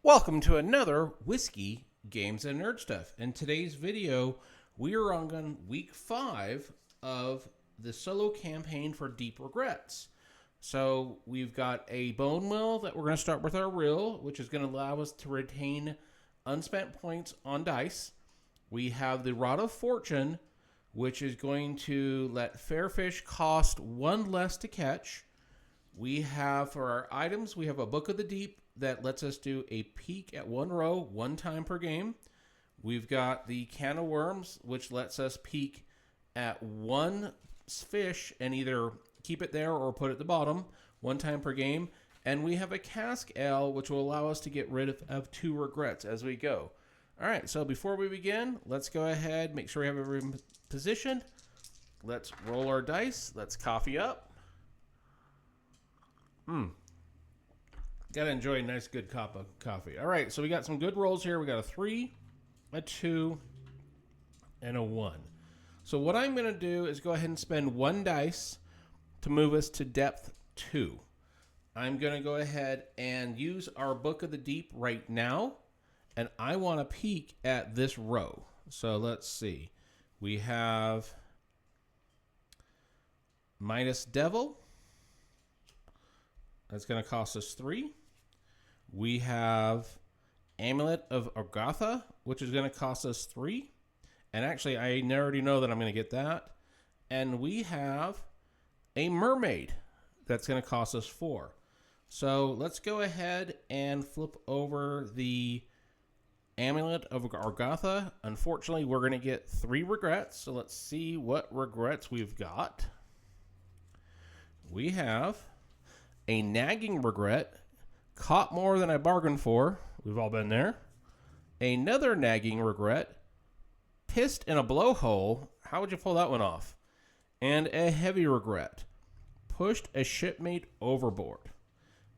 Welcome to another Whiskey Games and Nerd Stuff. In today's video, we are on week 5 of the solo campaign for Deep Regrets. So we've got a bone mill that we're going to start with our reel, which is going to allow us to retain unspent points on dice. We have the Rod of Fortune, which is going to let fair fish cost 1 less to catch. We have, for our items, we have a Book of the Deep that lets us do a peek at 1 row 1 time per game. We've got the Can of Worms, which lets us peek at 1 fish and either keep it there or put it at the bottom 1 time per game. And we have a Cask Ale, which will allow us to get rid of 2 regrets as we go. All right, so before we begin, let's go ahead, make sure we have everything positioned. Let's roll our dice. Let's coffee up. Gotta enjoy a nice good cup of coffee. All right, so we got some good rolls here. We got a 3, a 2, and a 1. So what I'm gonna do is go ahead and spend 1 dice to move us to depth 2. I'm gonna go ahead and use our Book of the Deep right now, and I wanna peek at this row. So let's see. We have Midas Devil. That's going to cost us 3. We have Amulet of Agatha, which is going to cost us 3. And actually, I already know that I'm going to get that. And we have a Mermaid that's going to cost us 4. So let's go ahead and flip over the Amulet of Agatha. Unfortunately, we're going to get 3 regrets. So let's see what regrets we've got. We have a Nagging Regret, Caught More Than I Bargained For. We've all been there. Another Nagging Regret, Pissed in a Blowhole. How would you pull that one off? And a Heavy Regret, Pushed a Shipmate Overboard.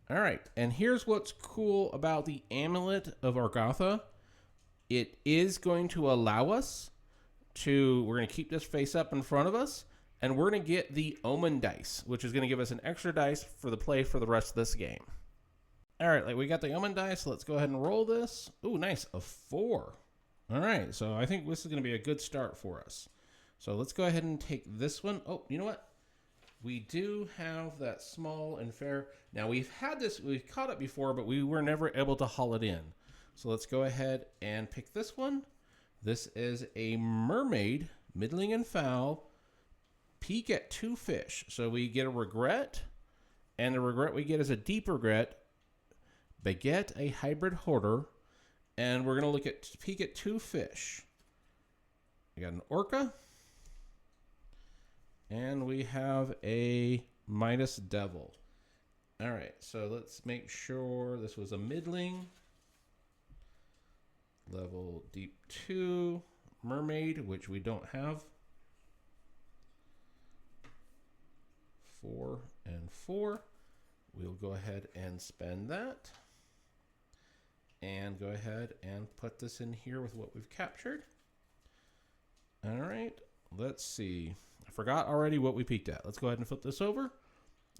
All right, and here's what's cool about the Amulet of Agatha. It is going to allow us to, we're going to keep this face up in front of us, and we're going to get the Omen dice, which is going to give us an extra dice for the play for the rest of this game. All right, we got the Omen dice. Let's go ahead and roll this. Ooh, nice, a 4. All right, so I think this is going to be a good start for us. So let's go ahead and take this one. Oh, you know what? We do have that small and fair. Now, we've had this, we've caught it before, but we were never able to haul it in. So let's go ahead and pick this one. This is a Mermaid, middling and foul. Peek at 2 fish. So we get a regret, and the regret we get is a deep regret. Beget a hybrid hoarder, and we're going to look at peek at 2 fish. We got an orca, and we have a Midas Devil. All right, so let's make sure this was a middling. Level deep 2 Mermaid, which we don't have. 4 and 4. We'll go ahead and spend that. And go ahead and put this in here with what we've captured. All right, let's see. I forgot already what we peeked at. Let's go ahead and flip this over.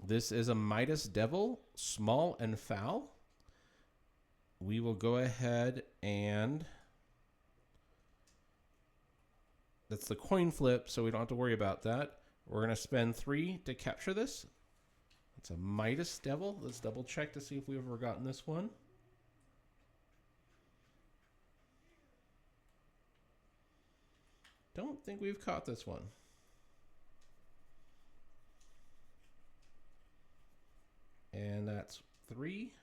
This is a Midas Devil, small and foul. We will go ahead and that's the coin flip, so we don't have to worry about that. We're going to spend 3 to capture this. It's a Midas Devil. Let's double check to see if we've ever gotten this one. Don't think we've caught this one. And that's 3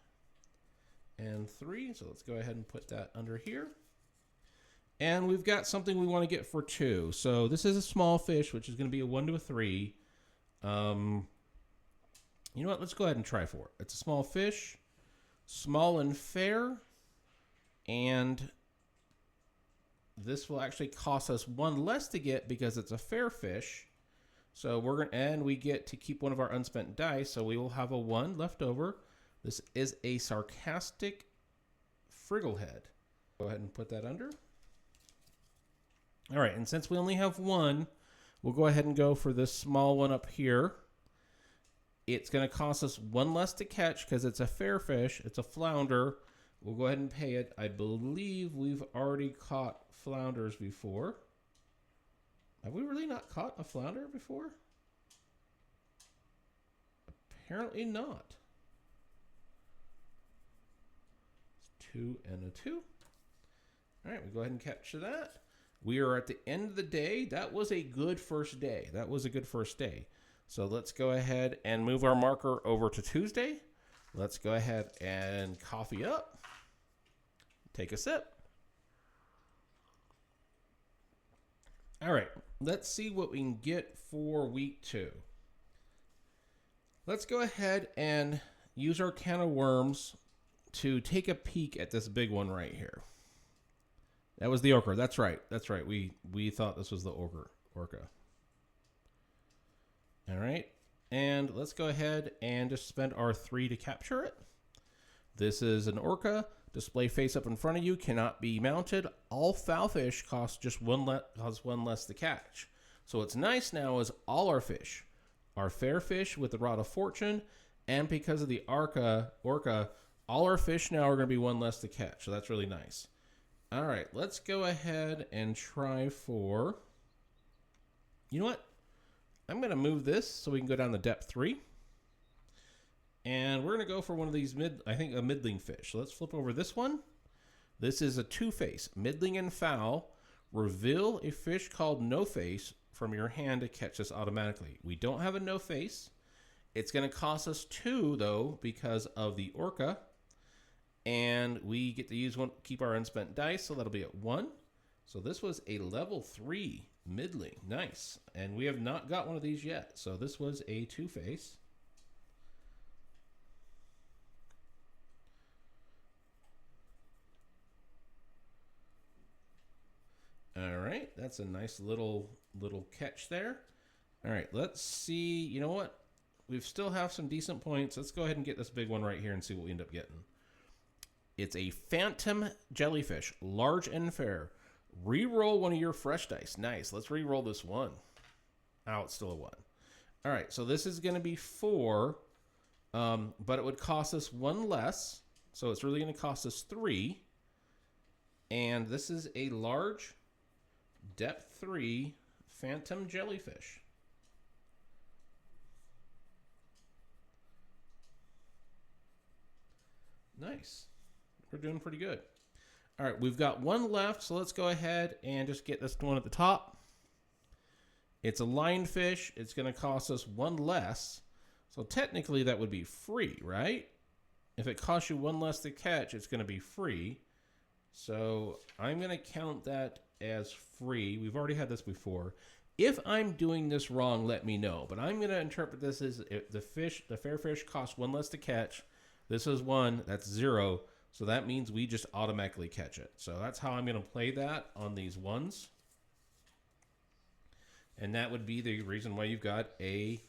and 3. So let's go ahead and put that under here. And we've got something we want to get for 2. So this is a small fish, which is going to be a 1 to a 3. You know what? Let's go ahead and try 4. It's a small fish, small and fair, and this will actually cost us 1 less to get because it's a fair fish. So we get to keep one of our unspent dice. So we will have a 1 left over. This is a Sarcastic Frigglehead. Go ahead and put that under. All right, and since we only have 1, we'll go ahead and go for this small one up here. It's going to cost us 1 less to catch because it's a fair fish. It's a flounder. We'll go ahead and pay it. I believe we've already caught flounders before. Have we really not caught a flounder before? Apparently not. It's 2 and a 2. All right, we go ahead and capture that. We are at the end of the day. That was a good first day. That was a good first day. So let's go ahead and move our marker over to Tuesday. Let's go ahead and coffee up. Take a sip. All right, let's see what we can get for week 2. Let's go ahead and use our can of worms to take a peek at this big one right here. That was the orca. That's right. That's right. We thought this was the orca. All right. And let's go ahead and just spend our 3 to capture it. This is an orca. Display face up in front of you. Cannot be mounted. All foul fish cost just one less to catch. So what's nice now is all our fish are fair fish with the rod of fortune. And because of the orca, all our fish now are going to be 1 less to catch. So that's really nice. All right, let's go ahead and try for, you know what? I'm going to move this so we can go down to depth 3. And we're going to go for one of these a middling fish. So let's flip over this one. This is a 2-face, middling and foul. Reveal a fish called no face from your hand to catch this automatically. We don't have a no face. It's going to cost us 2 though because of the orca. And we get to use one, keep our unspent dice, so that'll be at 1. So this was a level 3 middling. Nice. And we have not got one of these yet. So this was a 2-face. All right, that's a nice little catch there. All right, let's see. You know what? We still have some decent points. Let's go ahead and get this big one right here and see what we end up getting. It's a phantom jellyfish, large and fair. Reroll one of your fresh dice. Nice. Let's reroll this one. Oh, it's still a 1. All right, so this is going to be 4, but it would cost us 1 less. So it's really going to cost us 3. And this is a large depth 3 phantom jellyfish. Nice. We're doing pretty good. All right, we've got 1 left, so let's go ahead and just get this one at the top. It's a lionfish. It's going to cost us 1 less. So technically that would be free, right? If it costs you 1 less to catch, it's going to be free. So I'm going to count that as free. We've already had this before. If I'm doing this wrong, let me know. But I'm going to interpret this as the fair fish costs 1 less to catch. This is 1. That's 0. So that means we just automatically catch it. So that's how I'm going to play that on these ones. And that would be the reason why you've got a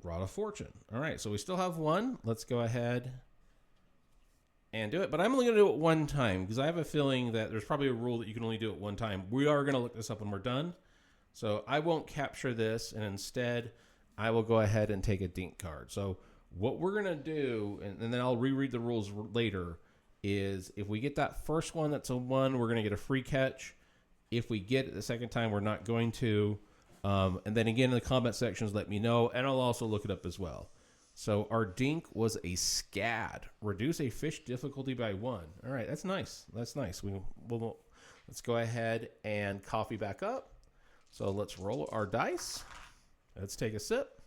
rod of fortune. All right, so we still have 1. Let's go ahead and do it. But I'm only going to do it 1 time because I have a feeling that there's probably a rule that you can only do it 1 time. We are going to look this up when we're done. So I won't capture this, and instead I will go ahead and take a dink card. So what we're going to do, and then I'll reread the rules later, is if we get that first one that's a 1, we're going to get a free catch. If we get it the second time, we're not going to. And then again, in the comment sections, let me know, and I'll also look it up as well. So our dink was a scad. Reduce a fish difficulty by 1. All right, that's nice. That's nice. Let's go ahead and coffee back up. So let's roll our dice. Let's take a sip.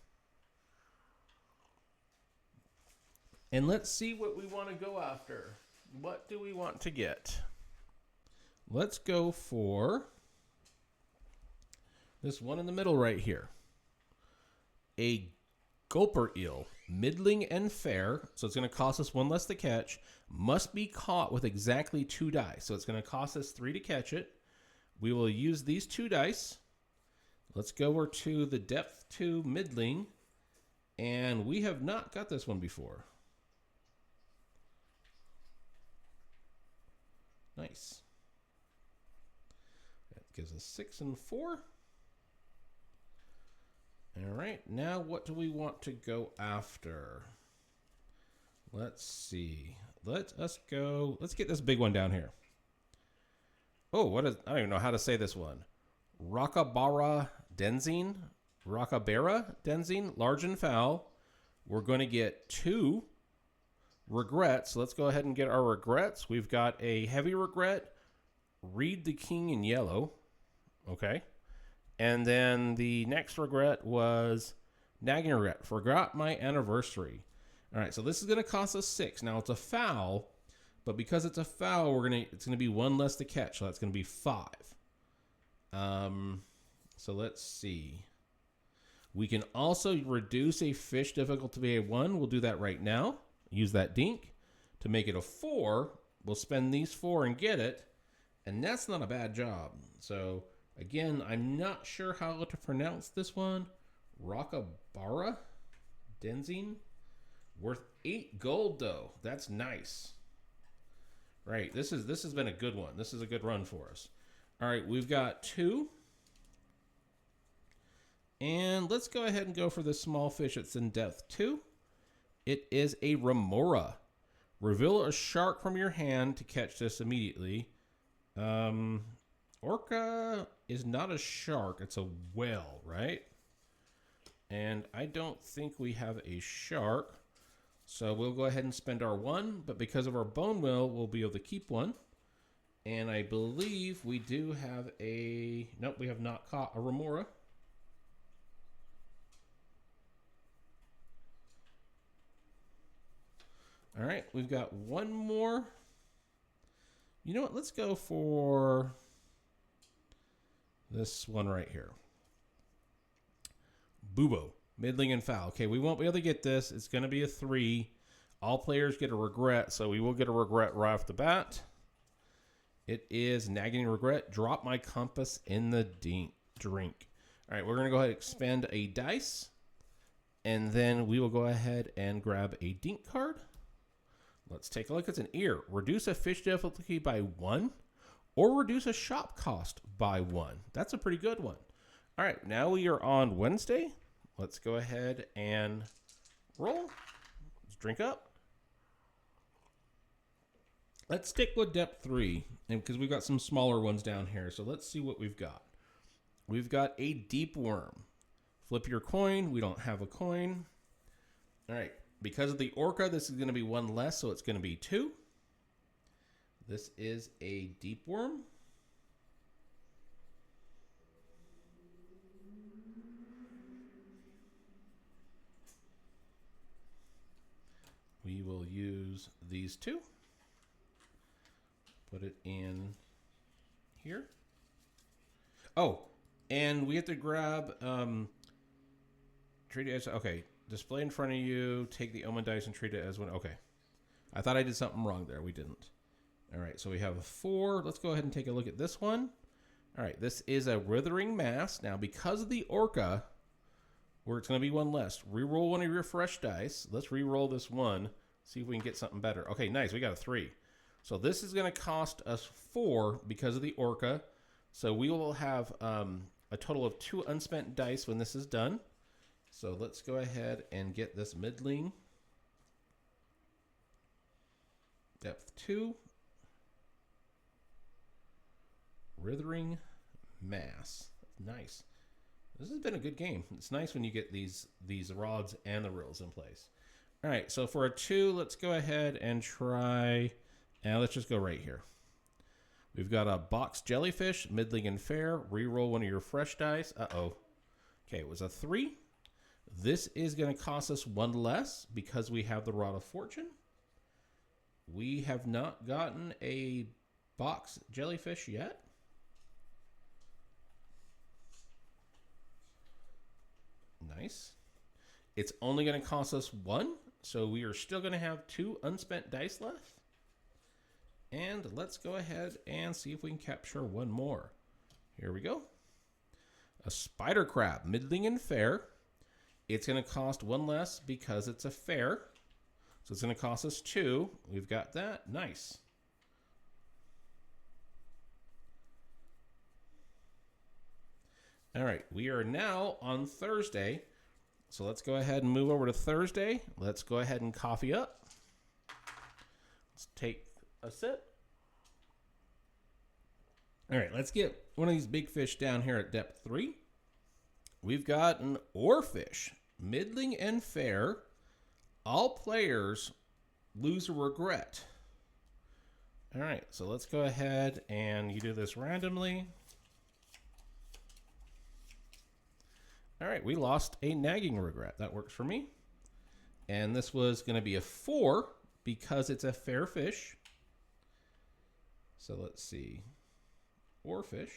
And let's see what we want to go after. What do we want to get? Let's go for this one in the middle right here. A gulper eel, middling and fair. So it's going to cost us 1 less to catch. Must be caught with exactly 2 dice. So it's going to cost us 3 to catch it. We will use these 2 dice. Let's go over to the depth 2 middling. And we have not got this one before. Nice. That gives us 6 and 4. All right, now what do we want to go after? Let's see. Let us go. Let's get this big one down here. Oh, what is? I don't even know how to say this one. Rockabara Denzine. Rockabera Denzine. Large and foul. We're going to get 2 regrets. Let's go ahead and get our regrets. We've got a heavy regret. Read the King in yellow. Okay. And then the next regret was nagging regret. Forgot my anniversary. All right, so this is going to cost us 6. Now it's a foul, but because it's a foul, it's going to be 1 less to catch. So that's going to be 5. So let's see. We can also reduce a fish difficulty by 1. We'll do that right now. Use that dink to make it a 4. We'll spend these 4 and get it, and that's not a bad job. So again, I'm not sure how to pronounce this one. Rockabara Denzine. Worth 8 gold though. That's nice. Right. This has been a good one. This is a good run for us. All right, we've got 2. And let's go ahead and go for the small fish that's in depth 2. It is a remora. Reveal a shark from your hand to catch this immediately. Orca is not a shark. It's a whale, right? And I don't think we have a shark. So we'll go ahead and spend our 1. But because of our bone whale, we'll be able to keep 1. And I believe we do have a... Nope, we have not caught a remora. All right, we've got 1 more. You know what? Let's go for this one right here. Bubo, middling and foul. Okay, we won't be able to get this. It's going to be a 3. All players get a regret, so we will get a regret right off the bat. It is nagging regret. Drop my compass in the drink. All right, we're going to go ahead and expend a dice, and then we will go ahead and grab a dink card. Let's take a look. It's an ear. Reduce a fish difficulty by 1 or reduce a shop cost by 1. That's a pretty good one. All right, now we are on Wednesday. Let's go ahead and roll. Let's drink up. Let's stick with depth 3 because we've got some smaller ones down here. So let's see what we've got. We've got a deep worm. Flip your coin. We don't have a coin. All right. Because of the orca, this is going to be 1 less, so it's going to be 2. This is a deep worm. We will use these 2. Put it in here. Oh, and we have to grab treat it as okay. Display in front of you. Take the omen dice and treat it as one. Okay, I thought I did something wrong there. We didn't. All right, so we have a 4. Let's go ahead and take a look at this one. All right, this is a withering mass. Now, because of the orca, where it's going to be 1 less, reroll one of your fresh dice. Let's reroll this 1. See if we can get something better. Okay, nice. We got a 3. So this is going to cost us 4 because of the orca. So we will have a total of 2 unspent dice when this is done. So let's go ahead and get this middling. Depth 2. Withering mass. Nice. This has been a good game. It's nice when you get these rods and the reels in place. All right, so for a 2, let's go ahead and try... Now let's just go right here. We've got a box jellyfish, middling and fair. Reroll one of your fresh dice. Uh-oh. Okay, it was a 3. This is going to cost us 1 less because we have the Rod of Fortune. We have not gotten a box jellyfish yet. Nice. It's only going to cost us 1, so we are still going to have 2 unspent dice left. And let's go ahead and see if we can capture 1 more. Here we go. A spider crab, middling and fair. It's going to cost 1 less because it's a fair. So it's going to cost us 2. We've got that. Nice. All right. We are now on Thursday. So let's go ahead and move over to Thursday. Let's go ahead and coffee up. take a sip. All right, let's get one of these big fish down here at depth 3. We've got an oarfish, middling and fair. All players lose or regret. All right, so let's go ahead and you do this randomly. All right, we lost a nagging regret. That works for me. And this was going to be a 4 because it's a fair fish. So let's see. Oarfish.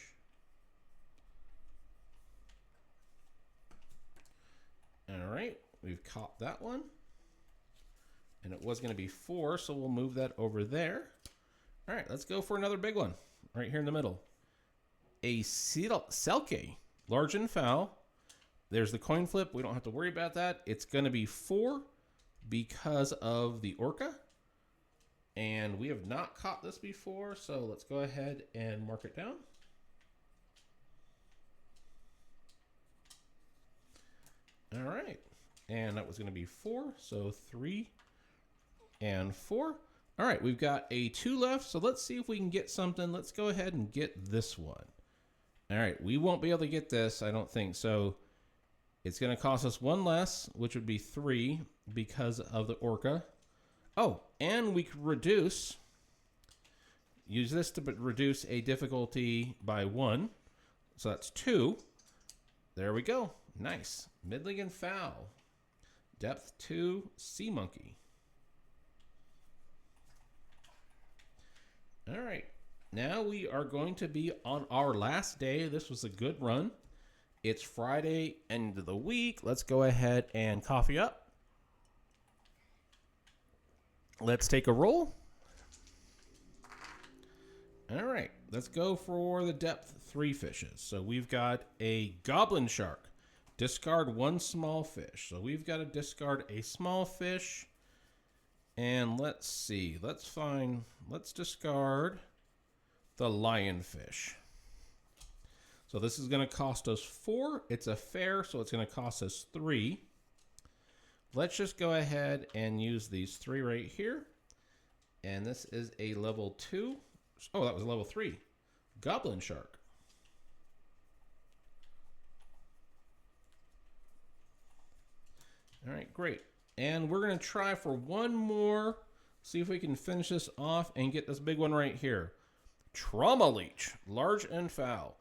All right, we've caught that one. And it was going to be 4, so we'll move that over there. All right, let's go for another big one right here in the middle. A selke, large and foul. There's the coin flip. We don't have to worry about that. It's going to be 4 because of the orca. And we have not caught this before, so let's go ahead and mark it down. All right, and that was going to be 4, so 3 and 4. All right, we've got a 2 left, so let's see if we can get something. Let's go ahead and get this one. All right, we won't be able to get this, I don't think. So it's going to cost us 1 less, which would be 3 because of the orca. Oh, and we could use this to reduce a difficulty by 1. So that's 2. There we go. Nice. Middling and foul. Depth 2, sea monkey. All right, now we are going to be on our last day. This was a good run. It's Friday, end of the week. Let's go ahead and coffee up. Let's take a roll. All right, let's go for the depth 3 fishes. So we've got a goblin shark. Discard 1 small fish. So we've got to discard a small fish. And let's see, let's discard the lionfish. So this is going to cost us 4. It's a fair, so it's going to cost us 3. Let's just go ahead and use these 3 right here. And this is a level 2. Oh, that was a level 3. Goblin shark. All right, great. And we're going to try for 1 more. See if we can finish this off and get this big one right here. Trauma Leech, large and foul.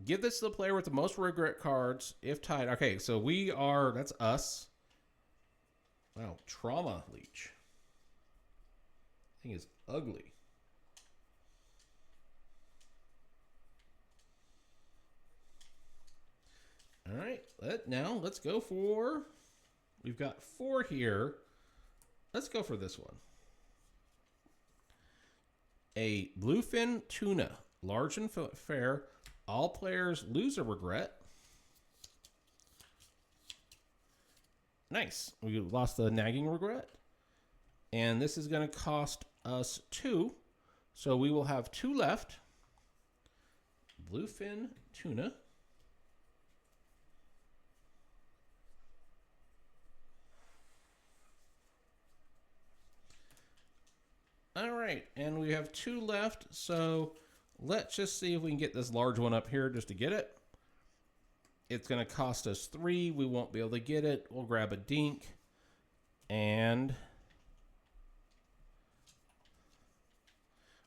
Give this to the player with the most regret cards if tied. Okay, so that's us. Wow, Trauma Leech. Thing is ugly. All right, now let's go for... We've got 4 here. Let's go for this one. A bluefin tuna, large and fair. All players lose or regret. Nice. We lost the nagging regret. And this is going to cost us 2. So we will have 2 left. Bluefin tuna. All right, and we have 2 left, so let's just see if we can get this large one up here just to get it. It's going to cost us 3. We won't be able to get it. We'll grab a dink. And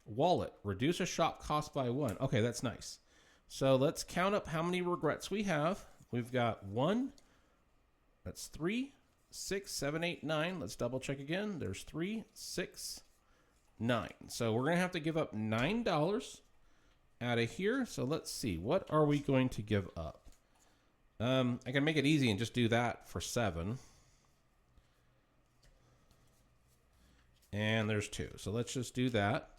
wallet. Reduce a shop cost by 1. Okay, that's nice. So let's count up how many regrets we have. We've got 1. That's 3, 6, 7, 8, 9. Let's double check again. There's 3, 6, 9. So we're going to have to give up $9 out of here. So let's see. What are we going to give up? I can make it easy and just do that for 7. And there's 2. So let's just do that.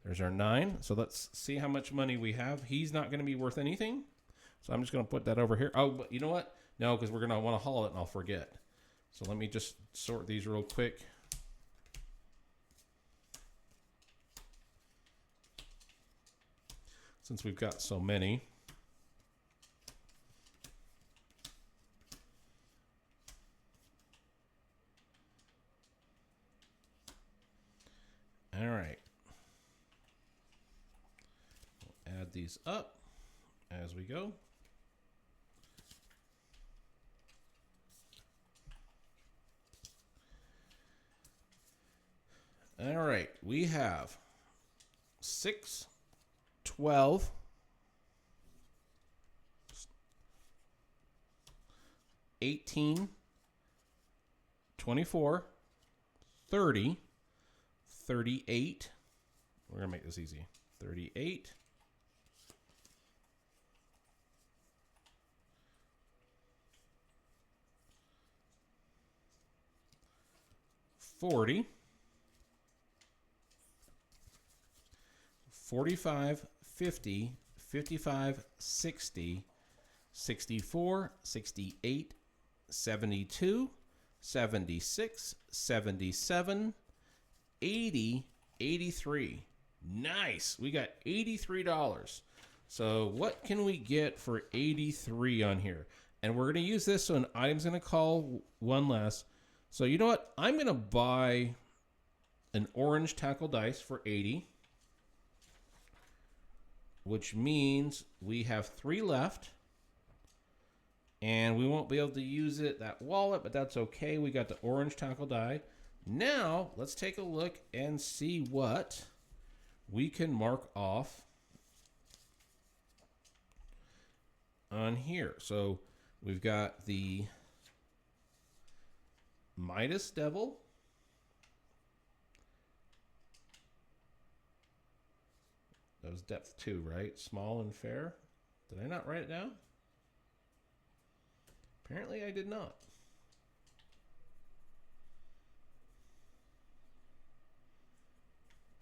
There's our 9. So let's see how much money we have. He's not going to be worth anything. So I'm just going to put that over here. Oh, but you know what? No, because we're going to want to haul it and I'll forget. So let me just sort these real quick. Since we've got so many. All All right. We'll add these up as we go. All right. We have 6, 12, 18, 24, 30, 38. We're going to make this easy. 38. 40. 45, 50, 55, 60, 64, 68, 72, 76, 77, 80, 83. Nice. We got $83. So what can we get for 83 on here? And we're going to use this, so an item's going to call one less. So you know what? I'm going to buy an orange tackle dice for 80. Which means we have 3 left. And we won't be able to use that wallet, but that's okay. We got the orange tackle die. Now, let's take a look and see what we can mark off on here. So we've got the Midas Devil. That was depth 2, right? Small and fair. Did I not write it down? Apparently I did not.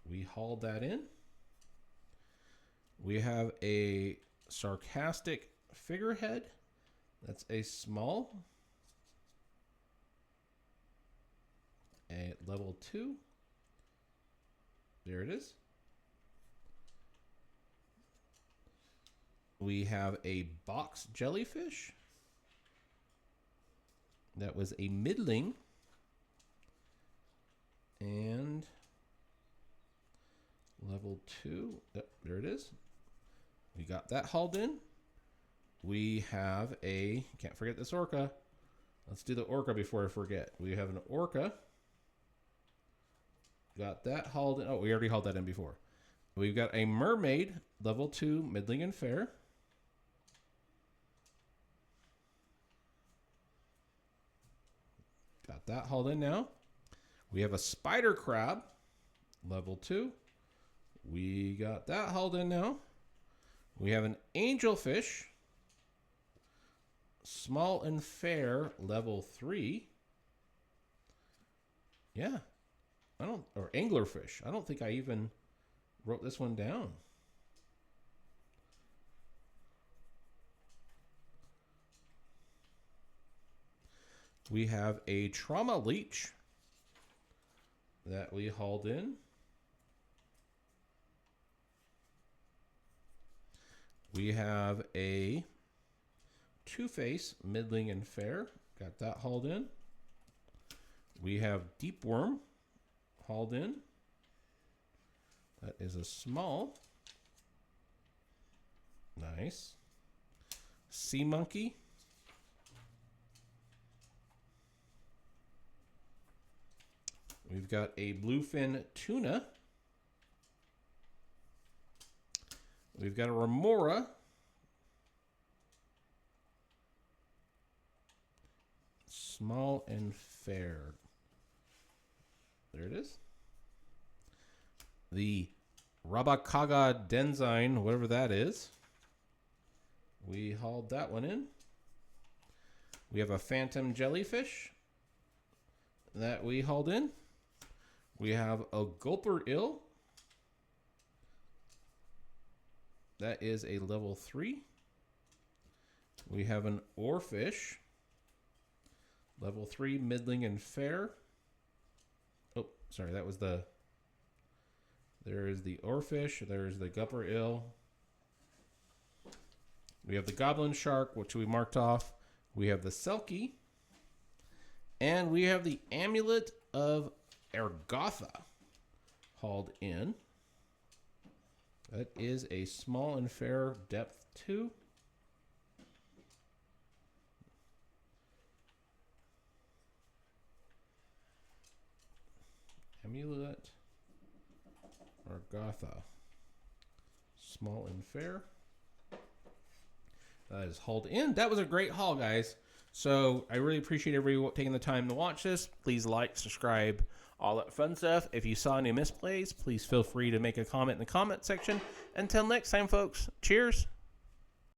We hauled that in. We have a sarcastic figurehead. That's a small. A level 2. There it is. We have a box jellyfish. That was a middling. And level 2. Yep, there it is. We got that hauled in. We have a, can't forget this orca. Let's do the orca before I forget. We have an orca. Got that hauled in. Oh, we already hauled that in before. We've got a mermaid, level 2, middling and fair. Got that hauled in now. We have a spider crab, level 2. We got that hauled in now. We have an angelfish, small and fair, level 3. Yeah. Or anglerfish. I don't think I even wrote this one down. We have a trauma leech that we hauled in. We have a Two-Face, middling and fair. Got that hauled in. We have deep worm hauled in. That is a small. Nice. Sea monkey. We've got a bluefin tuna. We've got a remora. Small and fair. There it is. The Rabakaga Denzine, whatever that is. We hauled that one in. We have a phantom jellyfish that we hauled in. We have a gulper eel. That is a level 3. We have an oarfish. Level 3, middling and fair. Oh, sorry, that was the... There is the oarfish. There's the gulper eel. We have the goblin shark, which we marked off. We have the selkie. And we have the amulet of Ergotha hauled in. That is a small and fair depth 2. Amulet. Argatha. Small and fair. That is hauled in. That was a great haul, guys. So I really appreciate everybody taking the time to watch this. Please like, subscribe, all that fun stuff. If you saw any misplays, please feel free to make a comment in the comment section. Until next time, folks, cheers.